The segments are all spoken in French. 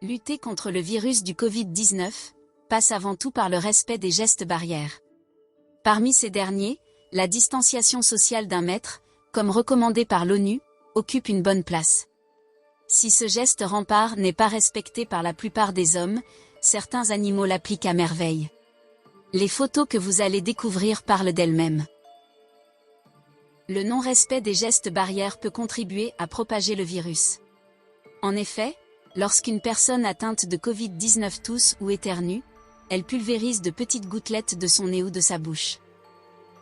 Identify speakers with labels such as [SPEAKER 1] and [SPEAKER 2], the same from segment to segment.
[SPEAKER 1] Lutter contre le virus du Covid-19 passe avant tout par le respect des gestes barrières. Parmi ces derniers, la distanciation sociale d'1 mètre, comme recommandé par l'ONU, occupe une bonne place. Si ce geste rempart n'est pas respecté par la plupart des hommes, certains animaux l'appliquent à merveille. Les photos que vous allez découvrir parlent d'elles-mêmes. Le non-respect des gestes barrières peut contribuer à propager le virus. En effet, lorsqu'une personne atteinte de Covid-19 tousse ou éternue, elle pulvérise de petites gouttelettes de son nez ou de sa bouche.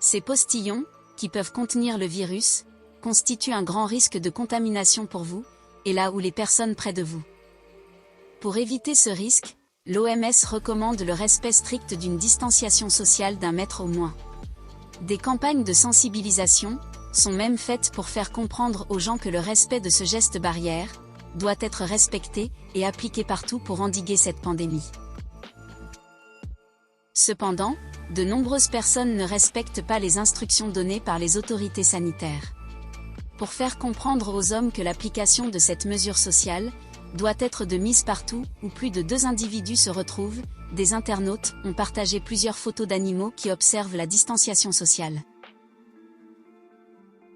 [SPEAKER 1] Ces postillons, qui peuvent contenir le virus, constituent un grand risque de contamination pour vous, et là où les personnes près de vous. Pour éviter ce risque, l'OMS recommande le respect strict d'une distanciation sociale d'1 mètre au moins. Des campagnes de sensibilisation sont même faites pour faire comprendre aux gens que le respect de ce geste barrière doit être respecté et appliqué partout pour endiguer cette pandémie. Cependant, de nombreuses personnes ne respectent pas les instructions données par les autorités sanitaires. Pour faire comprendre aux hommes que l'application de cette mesure sociale doit être de mise partout où plus de 2 individus se retrouvent, des internautes ont partagé plusieurs photos d'animaux qui observent la distanciation sociale.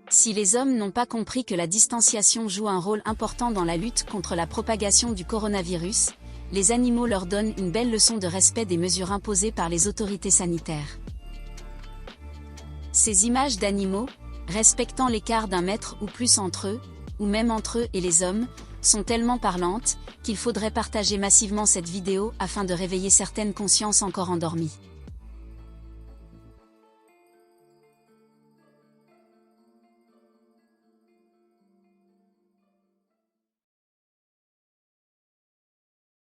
[SPEAKER 1] Si les hommes n'ont pas compris que la distanciation joue un rôle important dans la lutte contre la propagation du coronavirus, les animaux leur donnent une belle leçon de respect des mesures imposées par les autorités sanitaires. Ces images d'animaux, respectant l'écart d'1 mètre ou plus entre eux, ou même entre eux et les hommes, sont tellement parlantes qu'il faudrait partager massivement cette vidéo afin de réveiller certaines consciences encore endormies.